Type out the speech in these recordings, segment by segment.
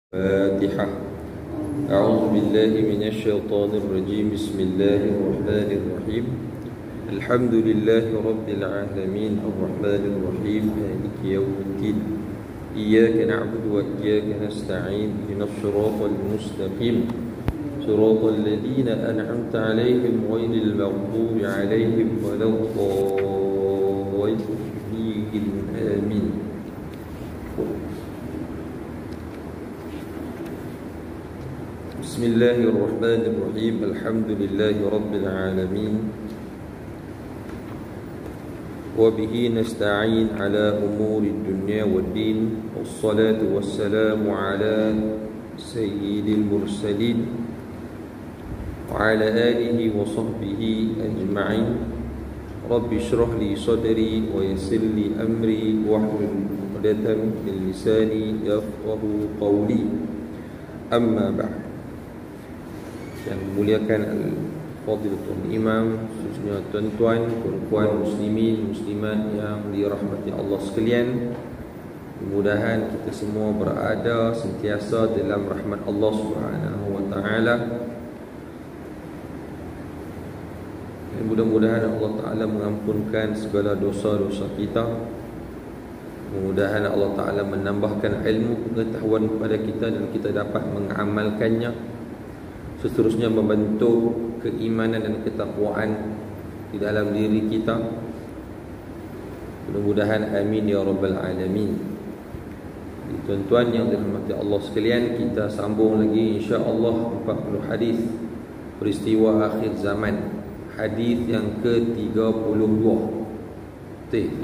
فاتحة. أعوذ بالله من الشيطان الرجيم. بسم الله الرحمن الرحيم. الحمد لله رب العالمين الرحمن الرحيم مالك يوم الدين. إياك نعبد وإياك نستعين. اهدنا الصراط المستقيم صراط الذين أنعمت عليهم غير المغضوب عليهم ولا الضالين. آمين. بسم الله الرحمن الرحيم. الحمد لله رب العالمين وبه نستعين على أمور الدنيا والدين، والصلاة والسلام على سيد المرسلين وعلى آله وصحبه أجمعين. رب اشرح لي صدري ويسر لي أمري واحلل عقدة من لساني يفقه قولي. أما بعد. Yang dimuliakan Al-Fadilatul Imam, khususnya tuan-tuan, puan-puan, muslimin, muslimat yang dirahmati Allah sekalian, mudah-mudahan kita semua berada sentiasa dalam rahmat Allah Subhanahu wa taala. Dan mudah-mudahan Allah Taala mengampunkan segala dosa-dosa kita. Mudah-mudahan Allah Taala menambahkan ilmu pengetahuan kepada kita dan kita dapat mengamalkannya, seterusnya membentuk keimanan dan ketakwaan di dalam diri kita. Mudah-mudahan amin ya rabbal alamin. Tuan-tuan yang dirahmati Allah sekalian, kita sambung lagi insya-Allah 40 hadis peristiwa akhir zaman. Hadis yang ke-32. Betul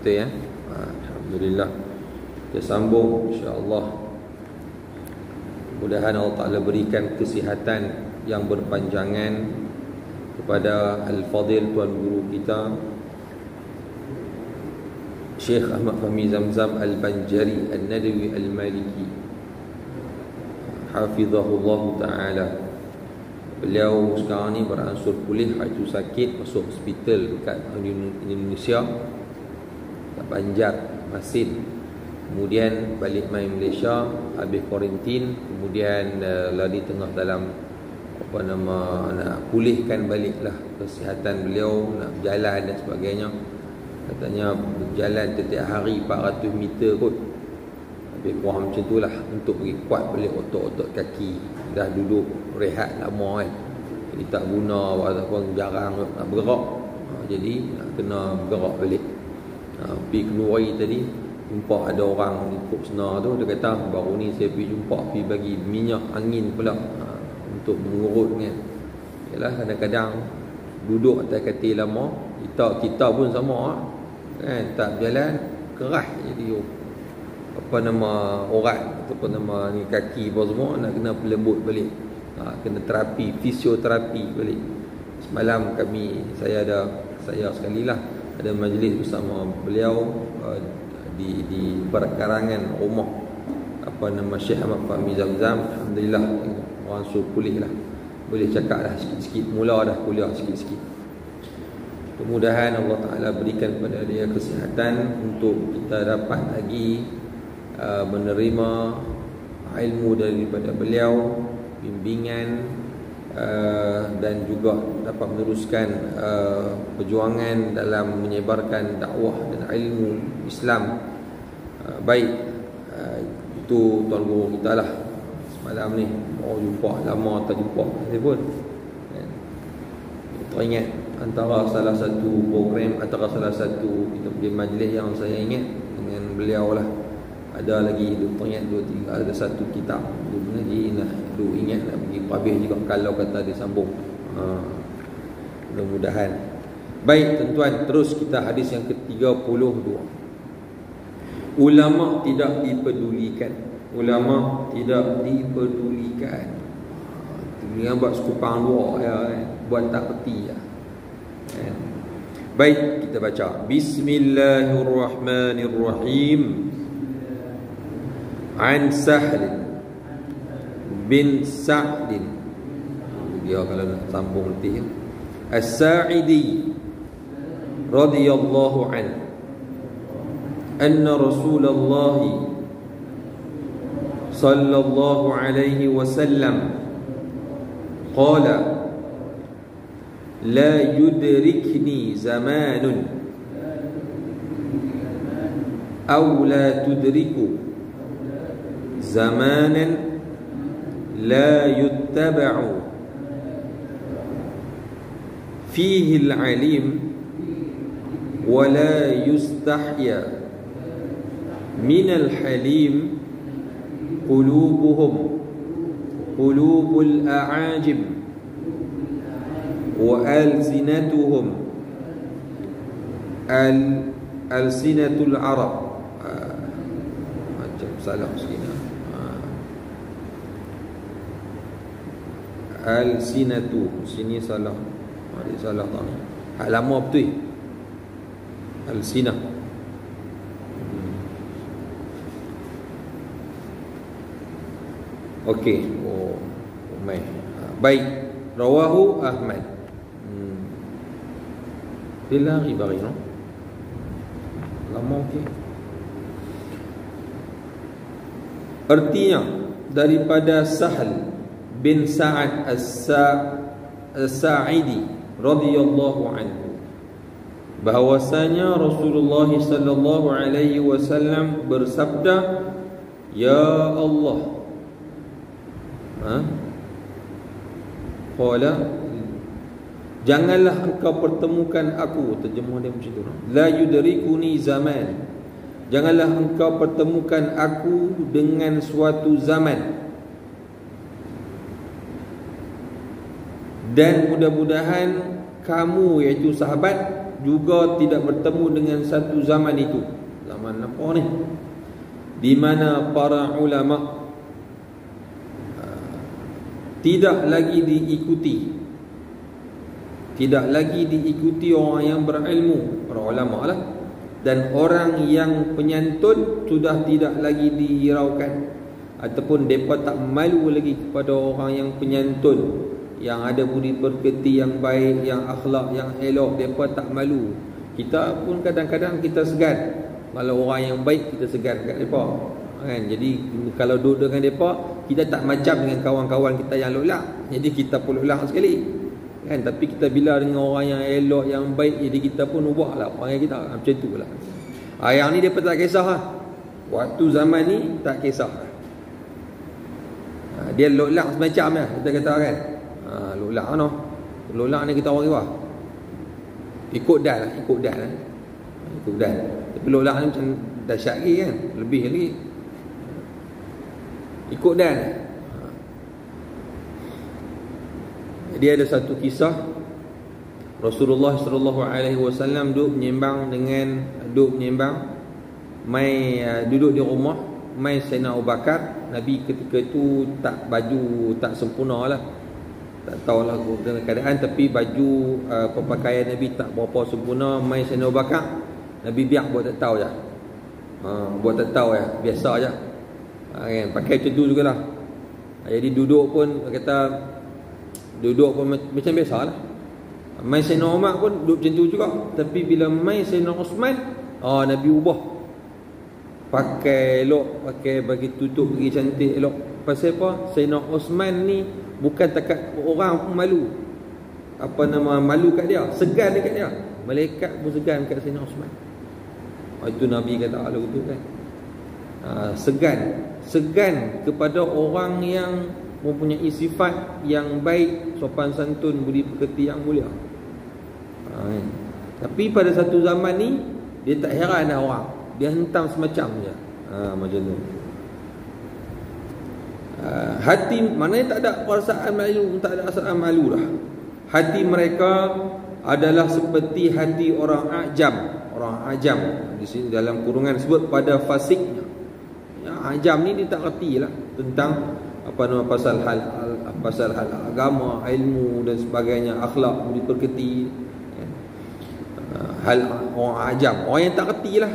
ya? Alhamdulillah. Kita sambung insya-Allah. Mudah-mudahan Allah Ta'ala berikan kesihatan yang berpanjangan kepada Al-Fadil, Tuan Guru kita Syekh Ahmad Fahmi Zamzam Al-Banjari Al-Nadawi Al-Maliki, Hafizahullah Ta'ala. Beliau sekarang ni beransur pulih, itu sakit, masuk hospital dekat Indonesia, kat Banjar, Masin. Kemudian balik main Malaysia, habis kuarantin. Kemudian lagi tengah dalam nak pulihkan baliklah kesihatan beliau, nak berjalan dan sebagainya. Katanya berjalan setiap hari 400 meter kot. Habis kurang macam tu lah, untuk pergi kuat balik otot-otot kaki. Dah duduk rehat lama kan, jadi tak guna ataupun jarang nak bergerak. Jadi nak kena bergerak balik. Pergi keluar tadi, jumpa ada orang ikut senar tu, dia kata baru ni saya pergi jumpa, pergi bagi minyak angin pula untuk mengurut kan. Yalah, kadang-kadang duduk atas katil lama, kita pun sama kan, tak berjalan keras jadi orat ataupun ni kaki apa semua nak kena pelembut balik, kena terapi, fisioterapi balik. Semalam saya sekali lah ada majlis bersama beliau di perkarangan rumah Syekh Ahmad Fahmi Zamzam. Alhamdulillah, orang suruh pulih lah, boleh cakap dah sikit-sikit, mula dah kuliah sikit-sikit. Kemudahan Allah Ta'ala berikan kepada dia kesihatan untuk kita dapat lagi menerima ilmu daripada beliau, bimbingan, dan juga dapat meneruskan perjuangan dalam menyebarkan dakwah dan ilmu Islam. Baik, itu Tuan Guru kita lah semalam ni. Jumpa lama tak jumpa pun. Teringat antara salah satu program, antara salah satu kita pergi majlis yang saya ingat dengan beliau lah. Ada lagi teringat 2-3, ada satu kitab lagi nak ingat nak pergi habis juga kalau kata disambung. Mudah-mudahan. Baik tuan-tuan, terus kita hadis yang ke-32. Ulama tidak dipedulikan. Ulama tidak dipedulikan. Dia buat sekupang dua ya, buat tak peti ya. Baik, kita baca. Bismillahirrahmanirrahim. An Sahl bin Sa'd, dia kalau nak sambung letih, As-Sa'idi radhiyallahu anhu, anna Rasulullah sallallahu alaihi wasallam qala la yudrikni zamanun aw la tudriku zamanan la yuttaba'u fihi al-alim wa la yustahya min al-halim qulubuhum qulubul a'ajim wa alsinatuhum alsinatul arab. Macam salah sikit. Alsinatu sini salah. Ada salah tak? Hak lama betul. Alsinah. Okey. Baik. Rawahu Ahmad. Dia lari bari no? Lama okey. Artinya daripada Sahal bin Sa'ad As-Sa'idi radhiyallahu anhu bahwasanya Rasulullah sallallahu alaihi wasallam bersabda, ya Allah, qala, janganlah engkau pertemukan aku, terjemah dia macam tu, la yudrikuni zaman, janganlah engkau pertemukan aku dengan suatu zaman, dan mudah-mudahan kamu iaitu sahabat juga tidak bertemu dengan satu zaman itu. Zaman apa ni? Di mana para ulama tidak lagi diikuti orang yang berilmu, para ulama lah, dan orang yang penyantun sudah tidak lagi dihiraukan, ataupun mereka tak malu lagi kepada orang yang penyantun, yang ada budi pekerti yang baik, yang akhlak yang elok, mereka tak malu. Kita pun kadang-kadang kita segan, kalau orang yang baik kita segan kat mereka kan. Jadi kalau duduk dengan mereka, kita tak macam dengan kawan-kawan kita yang lolak, jadi kita pun lolak sekali kan. Tapi kita bila dengan orang yang elok, yang baik, jadi kita pun ubahlah orang kita macam tu lah. Yang ni dia tak kisah lah. Waktu zaman ni tak kisah lah. Dia lolak semacam lah kita kata kan. Lolak no. Lolak ni kita orang riwah. Ikut dan. Tapi lolak ni macam dahsyat lagi kan. Lebih lagi. Ikut dan. Jadi ada satu kisah Rasulullah sallallahu alaihi wasallam duduk menyembang duduk di rumah mai Sayyidina Abu Bakar. Nabi ketika itu tak baju tak sempurna lah, tak tahulah dengan keadaan, tapi baju pakaian Nabi tak berapa sempurna. Mai Sayyidina Abu Bakar, Nabi biar buat tak tahu je. Buat tak tahu ya, biasa aja. Kan pakai macam tu jugalah. Jadi duduk pun macam biasalah. Mai Sayyidina Umar pun duduk macam tu juga. Tapi bila mai Sayyidina Osman, Nabi ubah. Pakai elok, pakai bagi tutup, bagi cantik elok. Pasal apa? Sayyidina Osman ni bukan takat orang pun malu. Malu kat dia, segan dekat dia. Malaikat pun segan kat Sayyidina Osman. Itu Nabi kata kalau tu kan. Segan kepada orang yang mempunyai sifat yang baik, sopan santun, budi pekerti yang mulia. Tapi pada satu zaman ni dia tak heran dah orang, dia hentam semacam je. Macam tu. Hati maknanya tak ada perasaan malu, tak ada perasaan malu dah. Hati mereka adalah seperti hati orang ajam. Di sini dalam kurungan sebut pada fasiknya. Ajam ni dia tak reti lah tentang pasal hal agama, ilmu dan sebagainya, akhlak, budi pekerti. Hal orang ajam, orang yang tak reti lah.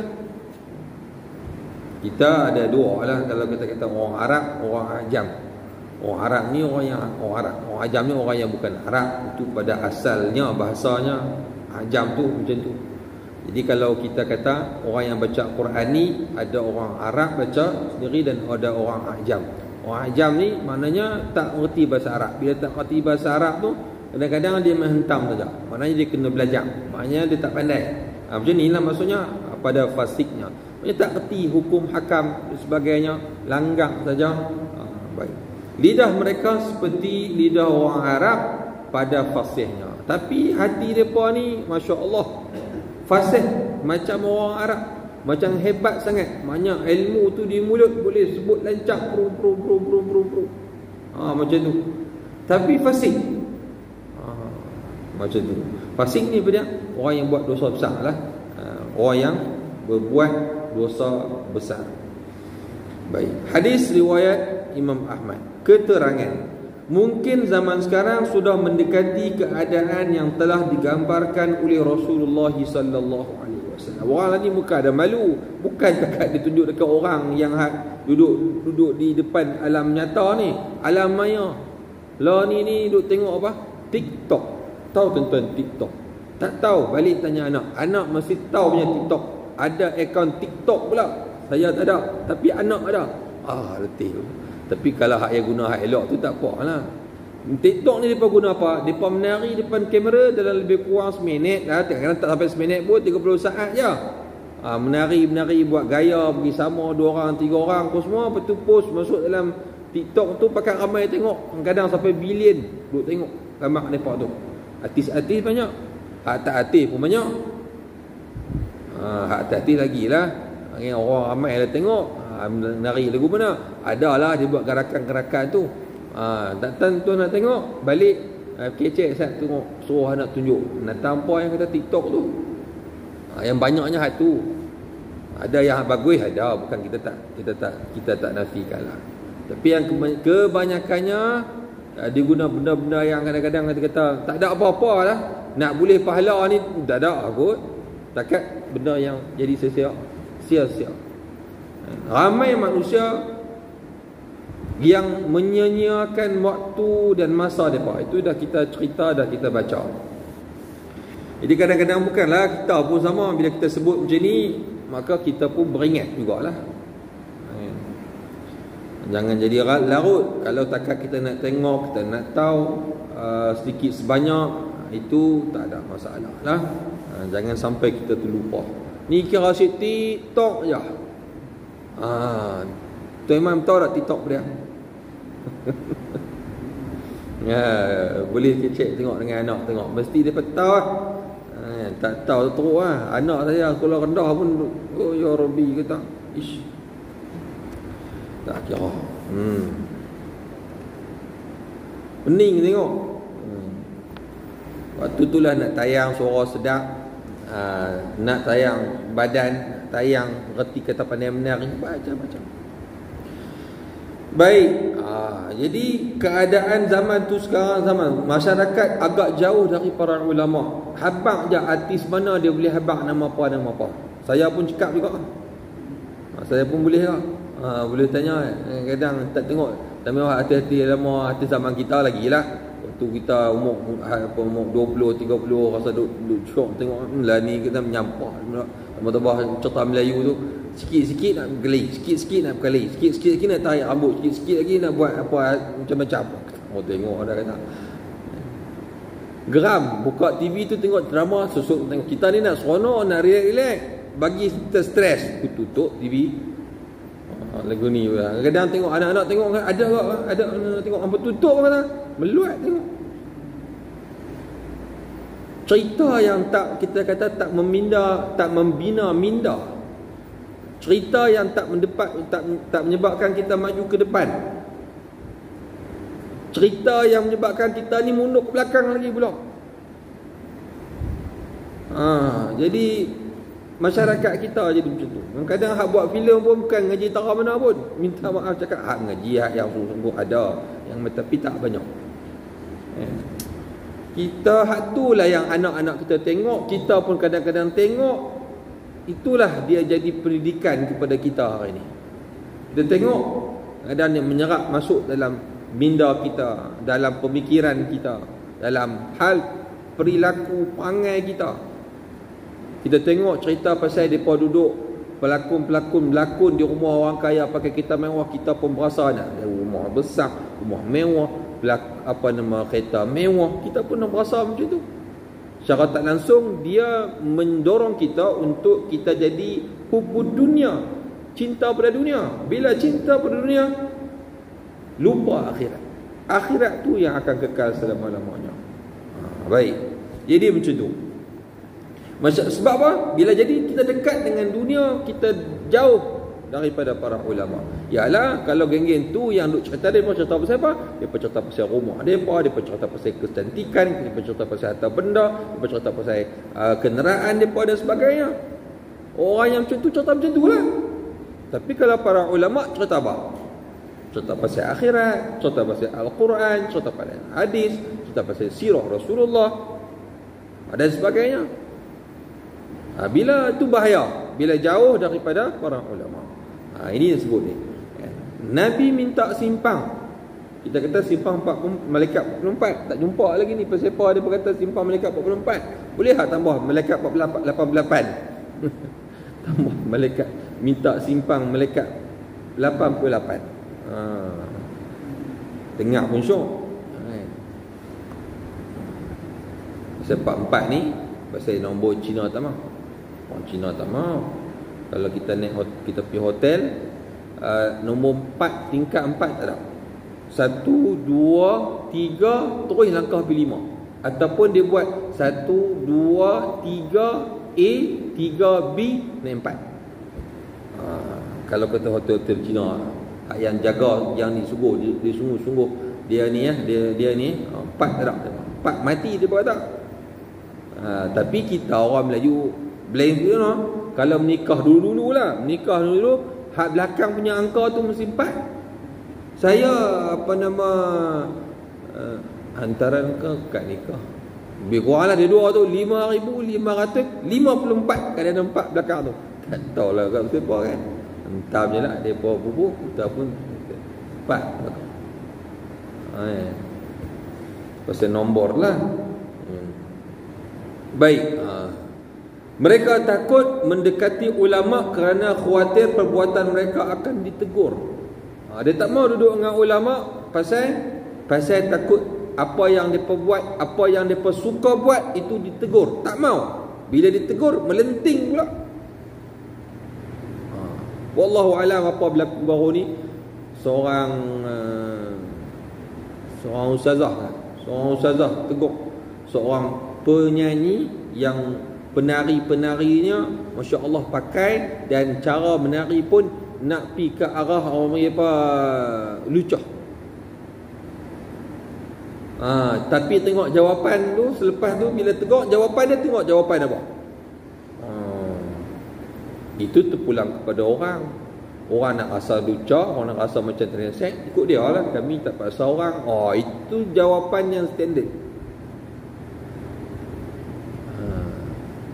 Kita ada dua lah kalau kita kata orang Arab, orang ajam. Orang Arab ni orang ajam ni orang yang bukan Arab. Itu pada asalnya bahasanya ajam tu macam tu. Jadi kalau kita kata orang yang baca Quran ni, ada orang Arab baca sendiri dan ada orang Ajam. Orang Ajam ni maknanya tak mengerti bahasa Arab. Bila tak mengerti bahasa Arab tu, kadang-kadang dia menghentam saja. Maknanya dia kena belajar. Maknanya dia tak pandai. Macam ni lah maksudnya pada fasiknya. Maknanya tak kerti hukum hakam dan sebagainya, langgak saja. Baik. Lidah mereka seperti lidah orang Arab pada fasihnya. Tapi hati mereka ni, Masya Allah, fasih macam orang Arab, macam hebat sangat. Maknanya ilmu tu di mulut boleh sebut lancak macam tu. Tapi fasih macam tu. Fasih ni apa dia? Orang yang buat dosa besar lah. Orang yang berbuat dosa besar. Baik. Hadis riwayat Imam Ahmad. Keterangan, mungkin zaman sekarang sudah mendekati keadaan yang telah digambarkan oleh Rasulullah sallallahu alaihi wasallam. Orang ni muka ada malu, bukan takat dia tunjuk dekat orang yang duduk di depan alam nyata ni, alam maya. Lah ni duk tengok apa? TikTok. Tahu tuan-tuan TikTok? Tak tahu, balik tanya anak. Anak mesti tahu punya TikTok. Ada akaun TikTok pula. Saya tak ada, tapi anak ada. Letih. Tapi kalau hak yang guna hak elok tu tak apalah. TikTok ni mereka guna apa? Mereka menari depan kamera dalam lebih kurang seminit lah. Kadang-kadang tak sampai seminit pun, 30 saat je. Menari buat gaya, pergi sama 2 orang, 3 orang pun semua. Lepas tu post masuk dalam TikTok tu, pakai ramai tengok. Kadang sampai bilion duk tengok gambar mereka tu. Artis-artis banyak, hak tak artis pun banyak. Hak tak artis lagi lah. Orang ramai lah tengok. Menari lagu mana? Adalah dia buat gerakan-gerakan tu. Tak tentu nak tengok, balik kecek sat tengok, suruh anak tunjuk. Nak tanpa yang kata TikTok tu. Yang banyaknya hak tu. Ada yang bagus, ada, bukan kita tak nafikan lah. Tapi yang kebanyakannya dia guna benda-benda yang kadang-kadang dia kata tak ada apa-apa lah. Nak boleh pahala ni tak ada kot. Takat benda yang jadi sia-sia. Ramai manusia yang menyia-nyiakan waktu dan masa mereka. Itu dah kita cerita, dah kita baca. Jadi kadang-kadang bukanlah kita pun sama. Bila kita sebut macam ni, maka kita pun beringat jugalah. Jangan jadi larut. Kalau takat kita nak tengok, kita nak tahu sedikit sebanyak, itu tak ada masalah lah. Jangan sampai kita terlupa. Ni kira si TikTok je. Tuan Imam tahu tak TikTok dia? Boleh kecek tengok dengan anak tengok. Mesti dia tahu lah. Tak tahu teruk lah. Anak saya sekolah rendah pun, oh ya Rabbi kata, ish, tak kira. Pening tengok. Waktu itulah nak tayang suara sedap, nak tayang badan, tayang reti kata pandai menari, baca. Baik. Jadi keadaan zaman tu sekarang, zaman masyarakat agak jauh dari para ulama. Habaq je artis mana dia boleh habaq nama apa. Saya pun cakap juga. Saya pun boleh lah. Boleh tanya. Kadang tak tengok. Tapi hati-hati lama, artis zaman kita lagi lah. Waktu kita umur 20, 30 rasa duduk syok tengok lah ni kita menyampah. Tambah-tambah cerita Melayu tu, sikit-sikit nak berkeli, sikit-sikit nak berkeli, sikit-sikit nak tarik rambut, sikit-sikit lagi nak buat apa macam-macam. Oh tengok ada kata. Geram buka TV tu tengok drama, susuk tengok. Kita ni nak seronok, nak relax, bagi kita stres, tutup TV. Lagu ni kadang tengok anak-anak tengok ada tengok apa tutup kata, meluat tengok. Cerita yang tak kita kata tak membina minda. Cerita yang tak menyebabkan kita maju ke depan. Cerita yang menyebabkan kita ni mundur ke belakang lagi pula. Jadi masyarakat kita jadi macam tu. Kadang hak buat filem pun bukan ngaji tara mana pun. Minta maaf cakap hak ngaji hak yang sungguh ada, yang tapi tak banyak. Kita hak itulah yang anak-anak kita tengok, kita pun kadang-kadang tengok. Itulah dia jadi pendidikan kepada kita hari ini. Kita tengok kadang yang menyerap masuk dalam minda kita, dalam pemikiran kita, dalam hal perilaku perangai kita. Kita tengok cerita pasal mereka duduk pelakon-pelakon berlakon di rumah orang kaya pakai kereta mewah, kita pun berasa nak rumah besar, rumah mewah, kereta mewah, kita pun nak berasa macam tu. Secara tak langsung dia mendorong kita untuk kita jadi hubud dunia, cinta pada dunia. Bila cinta pada dunia, lupa akhirat. Akhirat tu yang akan kekal selama-lamanya. Baik. Jadi macam tu. Sebab apa? Bila jadi kita dekat dengan dunia, kita jauh daripada para ulama. Yalah, kalau geng-geng tu yang duk cerita, dia pun cerita pasal apa? Dia pun cerita pasal rumah depa, dia pun cerita pasal kecantikan, dia pun cerita pasal harta benda, dia pun cerita pasal kenderaan depa dan sebagainya. Orang yang macam tu cerita macam tu lah. Tapi kalau para ulama cerita apa? Cerita pasal akhirat, cerita pasal Al-Quran, cerita pasal hadis, cerita pasal sirah Rasulullah dan sebagainya. Bila tu bahaya, bila jauh daripada para ulama. Ini yang sebut ni. Nabi minta simpang. Kita kata simpang 40 malaikat 44. Tak jumpa lagi ni pasal apa dia berkata simpang malaikat 44. Boleh tak tambah malaikat 88? Tambah malaikat, minta simpang malaikat 88. Dengar pun syok. Pasal 44 ni pasal nombor Cina tak mahu. Orang Cina tak mahu. Kalau kita naik, kita pergi hotel, nombor 4, tingkat 4 tak ada. 1, 2, 3, terus langkah pergi 5. Ataupun dia buat 1, 2, 3 A, 3 B, naik 4. Kalau kata hotel-hotel Cina yang jaga, yang ni sungguh, dia sungguh-sungguh dia ni dia ni 4 tak ada. 4 mati dia buat tak. Tapi kita orang Melayu blame tu no. Kalau menikah dulu lah, hak belakang punya angka tu mesti 4. Saya hantaran ke kad nikah, lebih kurang lah dia dua tu 5,554 kalau ada 4 belakang tu. Tak tahu lah kat siapa kan. Entah je lah dia bubuh, kita pun 4 belakang. Pasal nombor lah. Baik. Mereka takut mendekati ulama kerana khawatir perbuatan mereka akan ditegur. Dia tak mau duduk dengan ulama pasal takut apa yang mereka buat, apa yang mereka suka buat itu ditegur. Tak mau. Bila ditegur melenting pula. Wallahu alam apa berlaku baru ni. Seorang ustazah tegur seorang penyanyi yang penari-penarinya Masya Allah pakai, dan cara menari pun nak pi ke arah orang apa lucah. Tapi tengok jawapan tu, selepas tu bila tegur jawapan dia, tengok jawapan apa. Itu terpulang kepada orang. Orang nak rasa lucah, orang nak rasa macam tersesat, ikut dia lah. Kami tak paksa orang. Itu jawapan yang standard.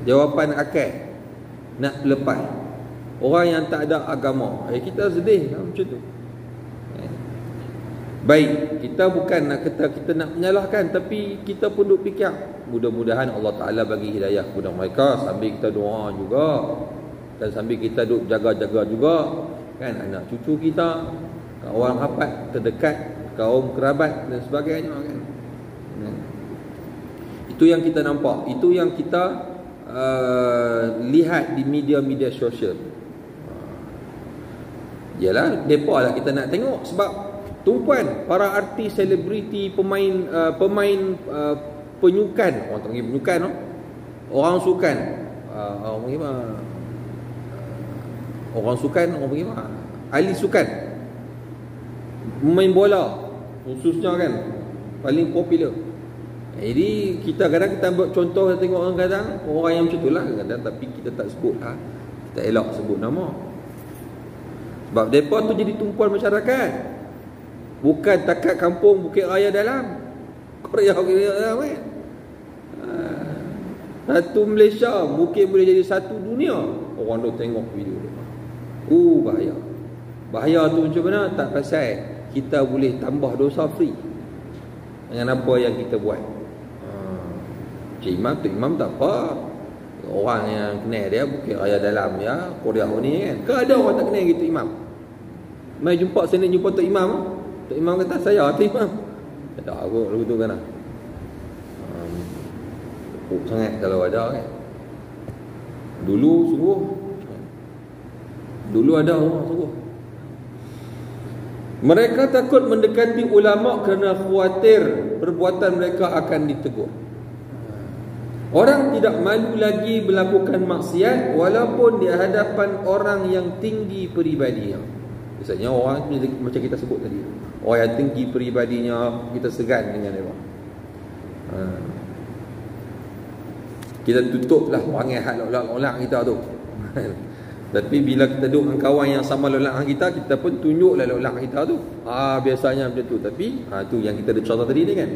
Jawapan akal nak lepas orang yang tak ada agama. Kita sedih lah macam tu. Baik, kita bukan nak kata kita nak menyalahkan, tapi kita pun duk fikir mudah-mudahan Allah Ta'ala bagi hidayah kepada mereka, sambil kita doa juga, dan sambil kita duk jaga-jaga juga kan anak cucu kita, kawan rapat terdekat, kaum kerabat dan sebagainya kan. Itu yang kita nampak, itu yang kita lihat di media-media sosial. Yalah, depa lah kita nak tengok, sebab tumpuan para artis, selebriti, pemain penyukan, orang panggil penyukan, orang sukan, orang panggil orang sukan, orang panggil ahli sukan, pemain bola khususnya kan paling popular. Jadi kita kadang kita ambil contoh, kita tengok orang kadang orang yang macam tu lah kadang, tapi kita tak sebut lah, kita elak sebut nama, sebab mereka tu jadi tumpuan masyarakat. Bukan takat kampung Bukit Raya Dalam, Korea dalam kan. Satu Malaysia mungkin boleh jadi satu dunia orang tu tengok video dia. Bahaya. Bahaya tu macam mana? Tak pasal kita boleh tambah dosa free dengan apa yang kita buat. Cik Imam tak apa. Orang yang kenal dia Bukit Raya Dalam ya, Korea ni kan. Ke ada orang tak kenal gitu imam? Mai jumpa sini jumpa Tok Imam. Tok Imam kata saya Tok Imam. Tak ada aku lagu tu kan. Sangat kalau ada kan. Dulu sungguh. Dulu ada orang sungguh. Mereka takut mendekati ulama kerana khawatir perbuatan mereka akan ditegur. Orang tidak malu lagi melakukan maksiat walaupun di hadapan orang yang tinggi peribadinya. Biasanya orang macam kita sebut tadi, orang yang tinggi peribadinya kita segan dengan dia. Kita tutuplah panggil hak lolak-lolak kita tu. Tapi bila kita duduk dengan kawan yang sama lolak dengan kita pun tunjuklah lolak kita tu. Biasanya macam tu. Tapi tu yang kita ada contoh tadi ni kan.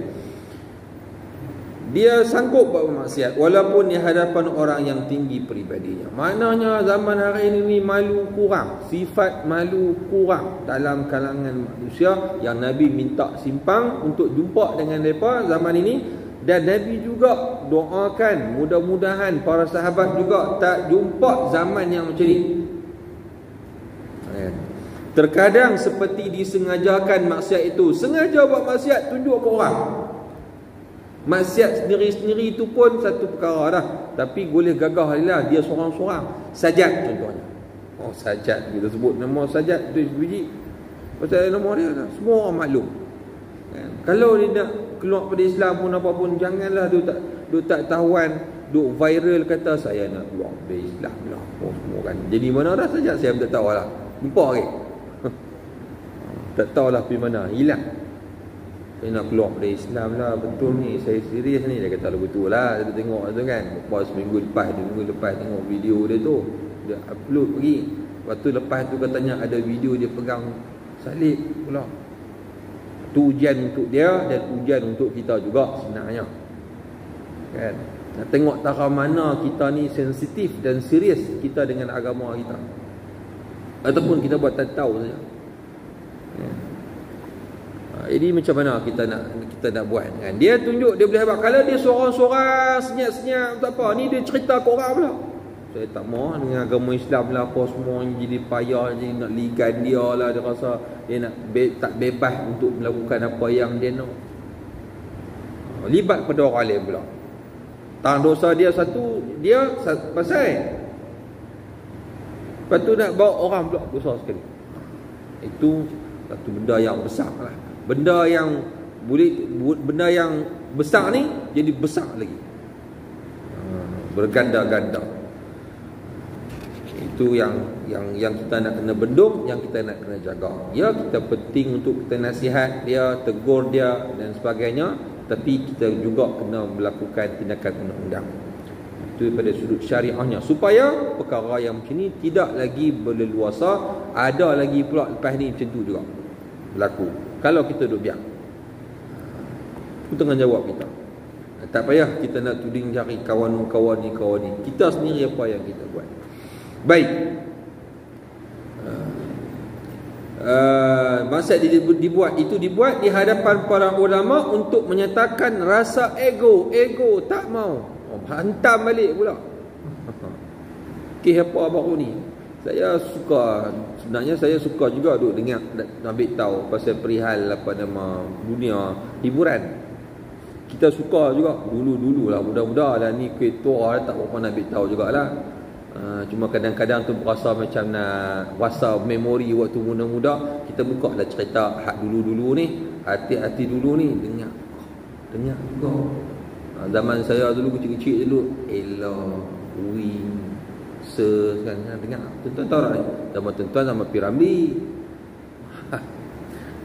Dia sanggup buat maksiat walaupun di hadapan orang yang tinggi peribadinya. Maknanya zaman hari ini malu kurang, sifat malu kurang dalam kalangan manusia yang Nabi minta simpang untuk jumpa dengan mereka zaman ini. Dan Nabi juga doakan mudah-mudahan para sahabat juga tak jumpa zaman yang macam ni. Terkadang seperti disengajakan maksiat itu. Sengaja buat maksiat, tunjuk ke orang. Maksiat sendiri-sendiri itu pun satu perkara dah. Tapi boleh gagah lah dia seorang-seorang. Sajat contohnya. Sajat, kita sebut nama Sajat tu sebiji. Pasal nama dia dah semua orang maklum. Kalau dia nak keluar pada Islam pun apa pun, janganlah dia tak tahuan, duk viral kata saya nak keluar pada Islam lah. Semua kan. Jadi mana dah Sajat saya tak tahu lah. Jumpa ke? Tak tahulah pergi mana, hilang. Saya nak keluar dari Islam lah, betul ni, saya serius ni. Dia kata lah betul lah, dia tengok tu kan. Lepas seminggu lepas, 2 minggu lepas tengok video dia tu, dia upload pergi. Lepas tu lepas tu katanya ada video dia pegang salib pula. Tu ujian untuk dia dan ujian untuk kita juga sebenarnya kan. Nak tengok tara mana kita ni sensitif dan serius kita dengan agama kita, ataupun kita buat tak tahu saja. Jadi macam mana kita nak buat kan? Dia tunjuk dia boleh hebat. Kalau dia seorang-seorang senyap-senyap tak apa, ni dia cerita ke orang pula. Saya tak mahu dengan agama Islam lah, apa semua jadi payah, jadi nak ligan dia lah. Dia rasa dia nak tak bebas untuk melakukan apa yang dia nak. Libat pada orang lain pula. Tang dosa dia satu, dia pasal. Lepas tu nak bawa orang pula dosa sekali. Itu satu benda yang besar lah. Benda yang besar ni jadi besar lagi, berganda-ganda. Itu yang kita nak kena bendung, yang kita nak kena jaga. Ya, kita penting untuk kita nasihat dia, tegur dia dan sebagainya, tapi kita juga kena melakukan tindakan undang-undang. Itu daripada sudut syariahnya, supaya perkara yang macam ni tidak lagi berleluasa. Ada lagi pula lepas ni macam tu juga berlaku kalau kita duduk biar. Itu tanggungjawab kita. Tak payah kita nak tuding cari kawan ni. Kita sendiri apa yang kita buat. Baik. Masa dibuat di hadapan para ulama untuk menyatakan rasa ego tak mau. Hantam balik pula. Apa baru ni? Sebenarnya saya suka juga duk dengar, ambil tahu pasal perihal dunia hiburan. Kita suka juga dulu lah, muda-muda lah ni ketua tak berapa nak ambil tahu jugalah. Cuma kadang-kadang tu berasa macam nak rasa memori waktu muda-muda. Kita buka lah cerita hak dulu-dulu ni, hati-hati dulu ni, dengar juga. Zaman saya dulu kecil-kecil dulu, Wing kan, dengar tuan-tuan tahu tak ni? Sama tuan-tuan sama Piramli.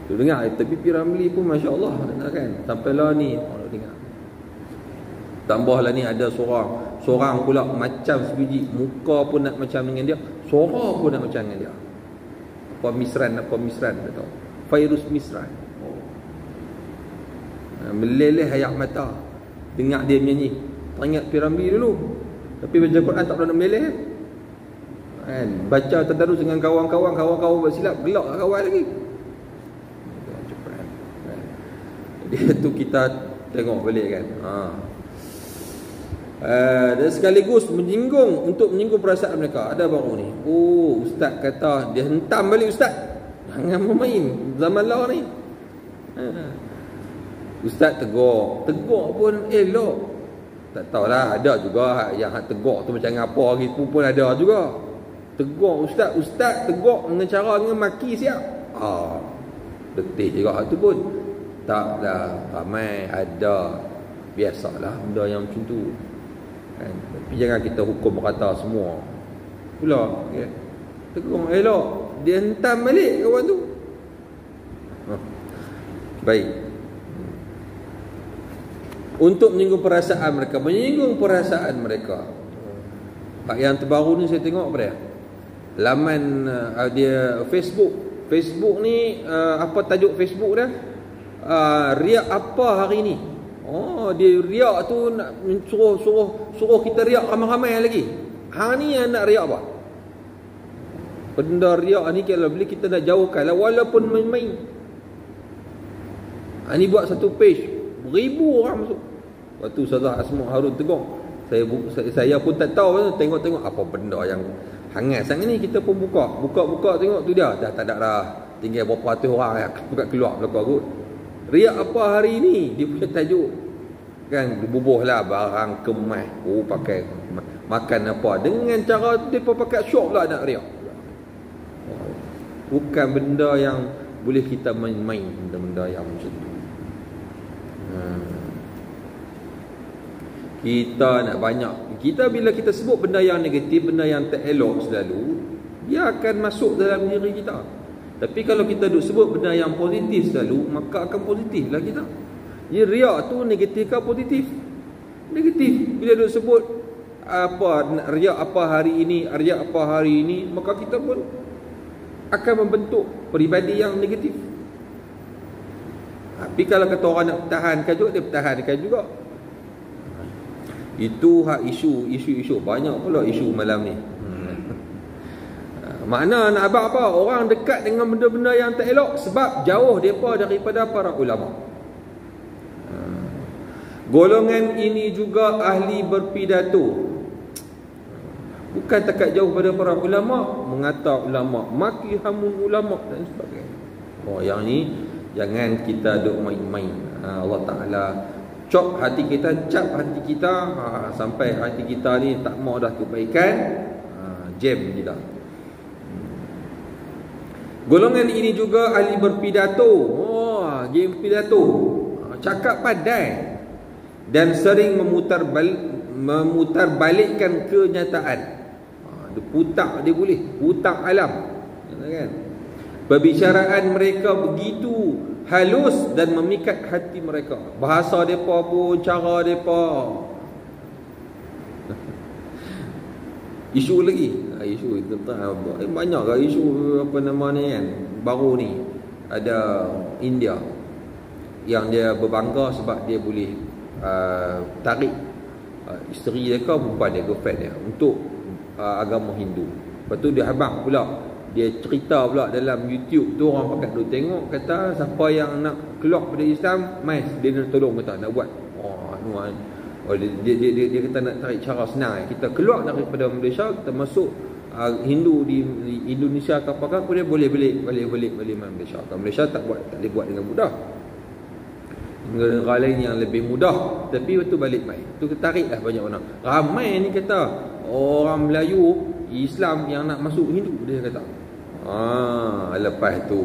Tu dengar, tapi Piramli pun masya-Allah kan. Sampailah ni orang dengar. Tambahlah ni ada seorang pula macam sebiji, muka pun nak macam dengan dia, suara pun nak macam dengan dia. Apa Misran tak tahu. Fairuz Misran. Meleleh air mata dengar dia menyanyi. Teringat Piramli dulu. Tapi baca Quran tak pernah nak meleleh kan. Baca tadarus dengan kawan-kawan buat silap, gelak kawan lagi. Jadi tu kita tengok balik kan. Dan sekaligus untuk menyinggung perasaan mereka. Ada baru ni, ustaz kata, dia hentam balik ustaz, jangan bermain zaman lah ni. Ustaz tegur pun elok. Tak tahulah, ada juga yang tegur tu macam apa gitu pun ada juga. Tegur ustaz tegur dengan cara dengan maki siap. Letih juga tu pun. Taklah, ramai ada. Biasalah benda yang macam tu kan? Tapi jangan kita hukum rata semua pula, okay? Tegur elok, dia hentam balik kawan tu. Baik, untuk menyinggung perasaan mereka. Pak yang terbaru ni saya tengok apa dia, laman dia Facebook ni, apa tajuk Facebook dia, riak apa hari ni. Dia riak tu nak suruh kita riak ramai-ramai lagi. Hang ni yang nak riak apa? Benda riak ni kalau bila kita nak jauhkan lah, walaupun main-main. Ni buat satu page, 1000 orang masuk. Lepas tu Ustazah Asma Harun tegur. Saya pun tak tahu, tengok apa benda yang hangat sangat ni. Kita pun buka tengok tu dia. Dah tak ada dah. Tinggal berapa ratus orang yang keluar belakang kot. Riak apa hari ni? Dia punya tajuk kan, bubuhlah barang kemas. Pakai makan apa dengan cara depa pakai syok lah nak riak. Bukan benda yang boleh kita main-main, benda yang macam tu. Kita nak banyak. Bila kita sebut benda yang negatif, benda yang tak elok selalu, dia akan masuk dalam diri kita. Tapi kalau kita duk sebut benda yang positif selalu, maka akan positif lah kita. Jadi riak tu negatif ke positif? Negatif. Bila duk sebut riak apa hari ini, maka kita pun akan membentuk peribadi yang negatif. Tapi kalau kata orang nak pertahankan juga, dia pertahankan juga. Itu hak isu banyak pula isu malam ni. Makna nak abang apa? Orang dekat dengan benda-benda yang tak elok sebab jauh mereka daripada para ulama. Golongan ini juga ahli berpidato. Bukan takat jauh pada para ulama, mengata ulama, maki hamun ulama dan sebagainya. Yang ni jangan kita duk main-main. Allah Ta'ala cap hati kita, sampai hati kita ni tak mau dah kebaikan, jam kita. Golongan ini juga ahli berpidato. Game pidato, cakap pandai dan sering memutarbalikkan kenyataan. Dia boleh putar alam, kan? Perbicaraan mereka begitu halus dan memikat hati mereka. Bahasa mereka pun, cara mereka. Isu lagi, isu tentang banyak ke isu apa nama ni kan, baru ni ada India yang dia berbangga sebab dia boleh tarik isteri dia ke perempuan dia, girlfriend dia untuk agama Hindu. Lepas tu dia habaq pula, dia cerita pula dalam YouTube tu, orang pakat duk tengok, kata siapa yang nak keluar pada Islam, mai dia nak tolong, kata nak buat. Dia kata nak tarik cara senang, kita keluar daripada Malaysia, kita masuk Hindu di Indonesia ke apakah, kemudian boleh balik Malaysia. Kalau Malaysia tak boleh buat dengan mudah. Negara lain yang lebih mudah, tapi waktu balik mai tu ketariklah banyak orang. Ramai ni kata orang Melayu Islam yang nak masuk Hindu, dia kata. Lepas tu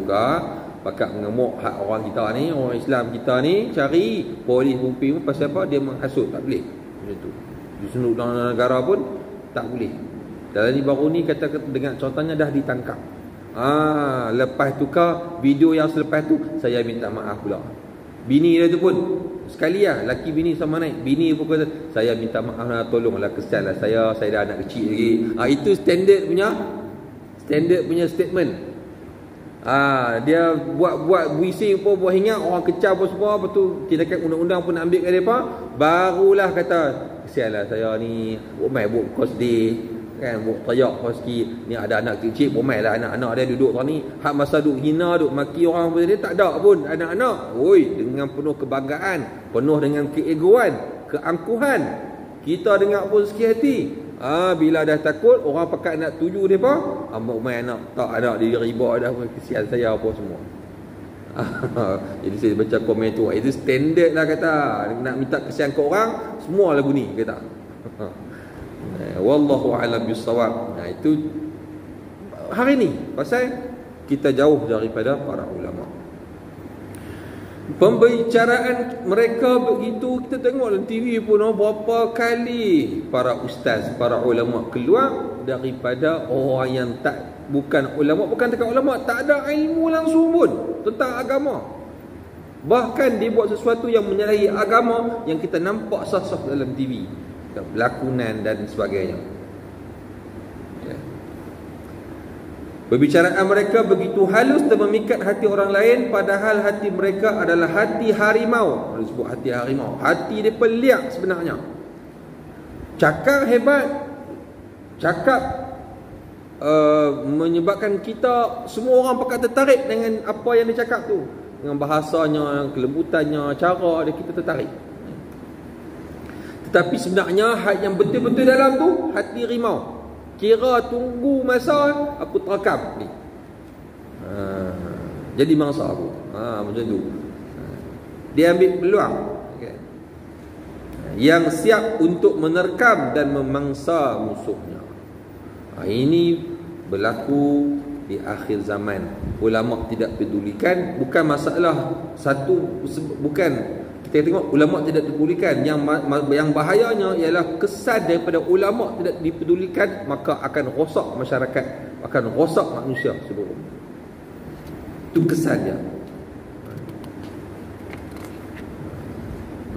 pakat mengemuk hak orang kita ni, orang Islam kita ni, cari polis pun pasal apa? Dia menghasut, tak boleh. Macam tu. Di seluruh negara pun tak boleh. Dalam ni baru ni kata dengan contohnya dah ditangkap. Lepas tu video yang selepas tu saya minta maaf pula. Bini dia tu pun sekali laki bini sama naik, bini pun kata saya minta maaf lah, tolonglah, kesianlah saya dah anak kecil lagi. Itu standard punya statement. Dia buat buising pun, buat hingat, orang kecau pun semua. Lepas tu tindakan undang-undang pun nak ambil kat mereka. Barulah kata kesianlah saya ni, buat kos day kan, buat tayak kos sikit. Ni ada anak kecil, lah anak-anak dia duduk ni. Hak masa duduk hina, duduk maki orang pun, dia tak ada pun anak-anak. Dengan penuh kebanggaan, penuh dengan keegoan, keangkuhan. Kita dengar pun sikit hati. Bila dah takut, orang pakat nak tuju mereka, Umar anak tak anak dia riba dah, kesian saya apa semua. Jadi saya baca komen tu, itu standard lah kata. Nak minta kesian ke orang, semua lagu ni kata. Wallahu a'lam bissawab. Itu hari ni pasal kita jauh daripada para ulama. Pembicaraan mereka begitu, kita tengok dalam TV pun berapa kali para ustaz, para ulama keluar daripada orang yang bukan ulama, bukan dekat ulama, tak ada ilmu langsung pun tentang agama. Bahkan dia buat sesuatu yang menyalahi agama yang kita nampak sah-sah dalam TV, lakonan dan sebagainya. Perbicaraan mereka begitu halus dan memikat hati orang lain, padahal hati mereka adalah hati harimau. Dia sebut hati harimau. Hati dia peliak sebenarnya. Cakap hebat, cakap menyebabkan kita, semua orang pakat tertarik dengan apa yang dia cakap tu, dengan bahasanya, kelembutannya, cara dia, kita tertarik. Tetapi sebenarnya yang betul-betul dalam tu hati rimau. Kira tunggu masa aku terekam ni. Jadi mangsa aku. Macam tu. Dia ambil peluang. Okay. Yang siap untuk menerkam dan memangsa musuhnya. Ini berlaku di akhir zaman. Ulama tidak pedulikan. Bukan masalah satu, bukan. Kita tengok ulama tidak dipedulikan. Yang bahayanya ialah kesan daripada ulama tidak dipedulikan, maka akan rosak masyarakat, akan rosak manusia seluruh. Itu kesannya.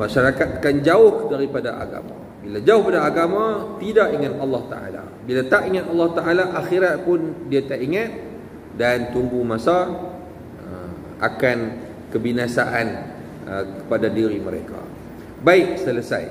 Masyarakat akan jauh daripada agama. Bila jauh daripada agama, tidak ingat Allah Ta'ala. Bila tak ingat Allah Ta'ala, akhirat pun dia tak ingat. Dan tunggu masa akan kebinasaan kepada diri mereka. Baik, selesai.